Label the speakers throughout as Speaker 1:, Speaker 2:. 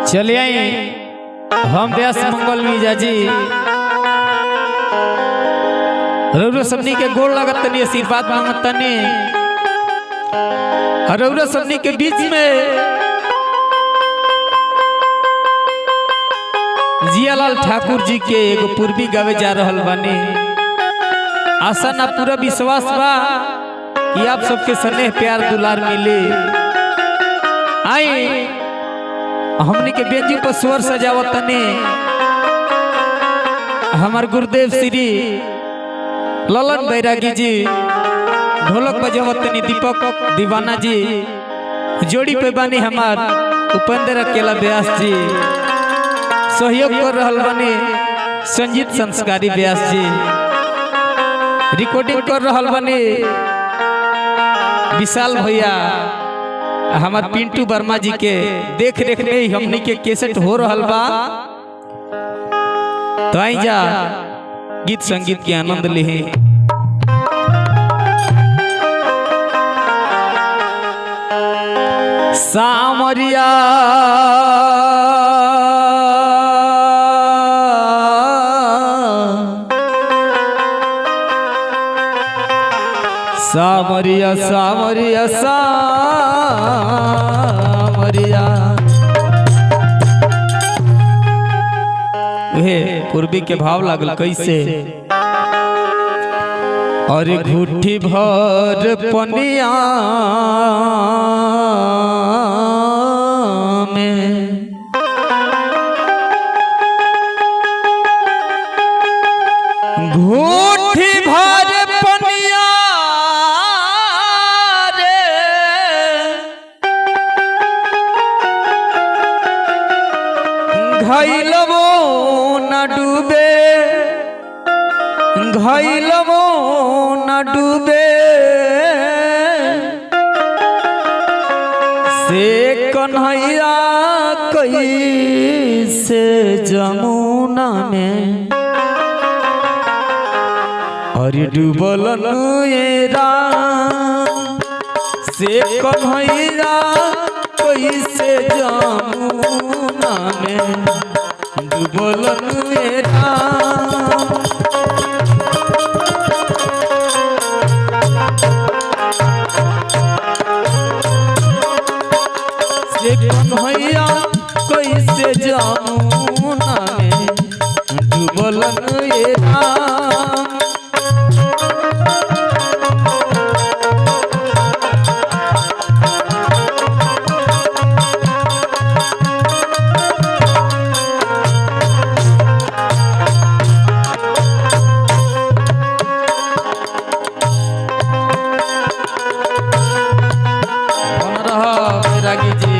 Speaker 1: चलिए हम व्यास मंगल मिजाजी रउरा सबनी के गोड़ लगत तनी आशीर्वाद मांगत तनी। रउरा सबनी के बीच में जियालाल ठाकुर जी के एगो पूर्वी गावे जा रहल बानी। आशा ना पूरा विश्वास बा कि आप सबके स्नेह प्यार दुलार मिले। आई हमनी के बेंजू पर स्वर सजावत तनी हमार गुरुदेव श्री ललन बैरागी जी, ढोलक बजावत तनी दीपक दीवाना जी, जोड़ी पे बानी हमार उपेंद्र अकेला व्यास जी, सहयोग कर रहल बानी संजीत संस्कारी व्यास जी, रिकॉर्डिंग कर रहल बानी विशाल भैया हमार पिंटू वर्मा जी के देख रेख में ही हमनी के कैसेट हो रहल बा। तो आई जा गीत संगीत के आनंद ले। सामरिया सामरिया सामरिया सामरिया वे पूर्वी के भाव लागल कैसे। और घुट्ठी भर पनिया में घुट्ठी भर पनिया रे घाइलवो न डूबे घाइलवो न डूबे से कन्हैया कैसे जमुना में। और डूबल नुएरा से कन्हैया कैसे जमुना में डूबल नुएरा। कन्हैया कैसे जमुना में डूबल नुएरा। बैरागी जी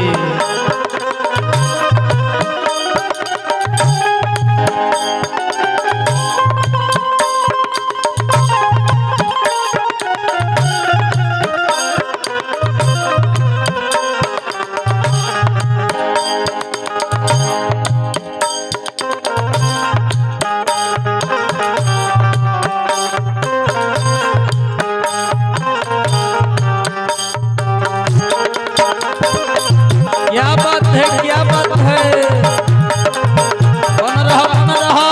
Speaker 1: क्या बात है, क्या बात है। बन रहा बन रहा।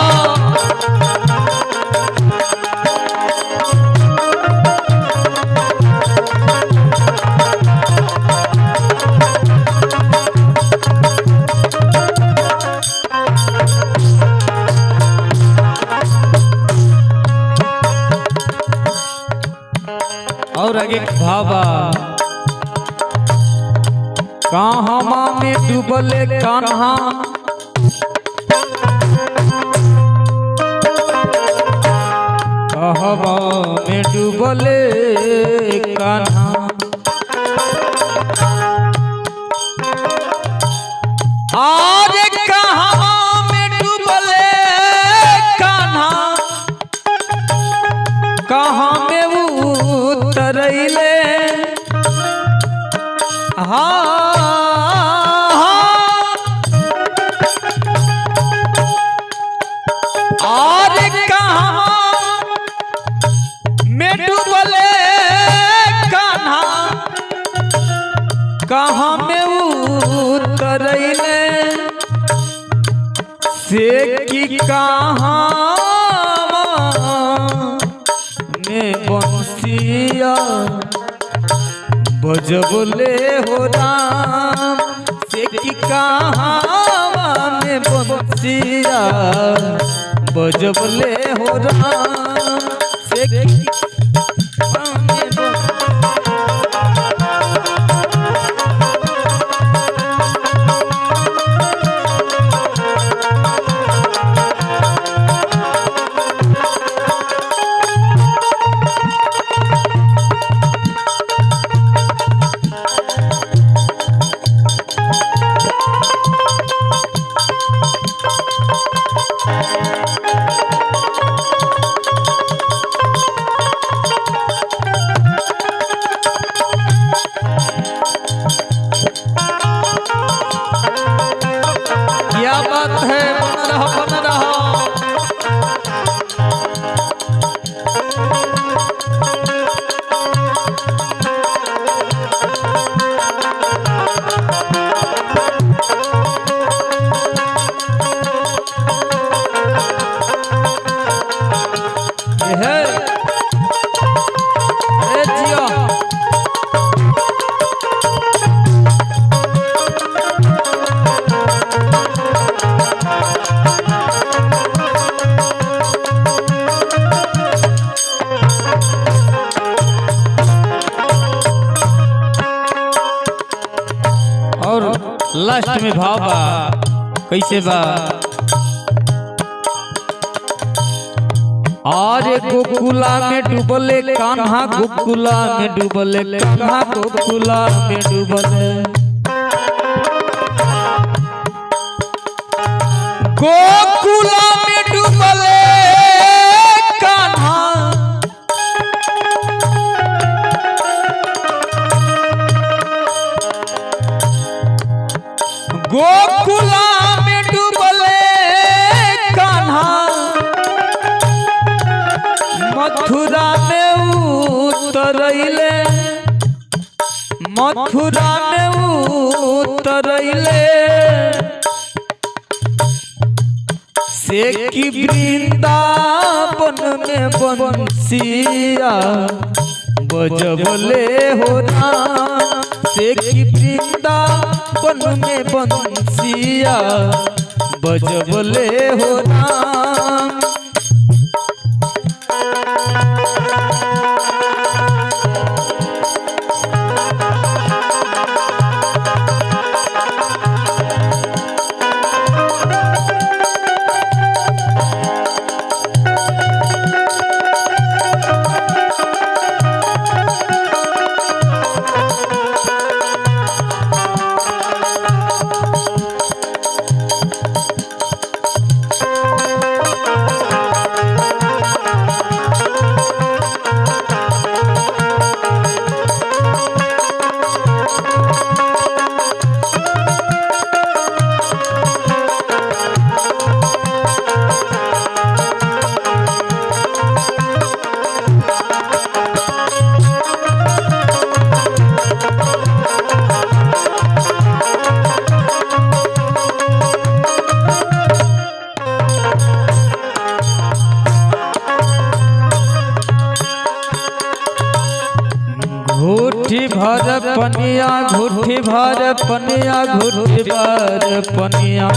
Speaker 1: और आगे भावा कहाँ में डूबले कान्हा कहवा में डूबले कान्हा। और कहाँ में डूबले कान्हा कहाँ में उतरैले। हाँ और कहाँ में डूबले कान्हा कहाँ में उतरैले। से की कहाँ में बंसिया बजबले हो राम से की कहाँ में बंसिया बजबले हो राम से की क्या बात है, बन रहा बन रहा। और लास्ट में भाव बा कैसे बा, और गोकुला में डूबले कान्हा, गोकुला में डूबले कान्हा, गोकुला में डूबले, गोकुला में डूबले कान्हा, गोकुला में डूबले कान्हा, मथुरा में उतरैले, मथुरा में उतरैले, से की वृंदावन में बंसिया बजबले हो राम, से की वृंदावन में बंसिया बजबले हो राम। घुट्टी भर पनिया, घुट्टी भर पनिया, घुट्टी भर पनिया,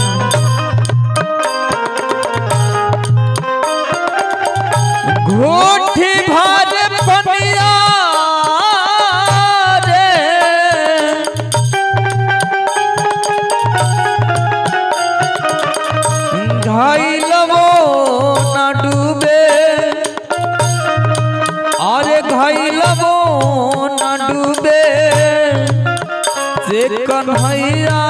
Speaker 1: घुट्टी भर पनिया रे, घाइलवो ना डूबे, अरे घाइलवो ना डूबे, से कन्हैया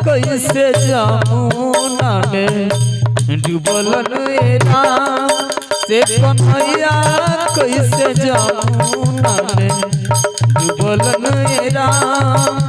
Speaker 1: कैसे जमुना में डूबलन राम, से कन्हैया कैसे जमुना में डूबलन राम।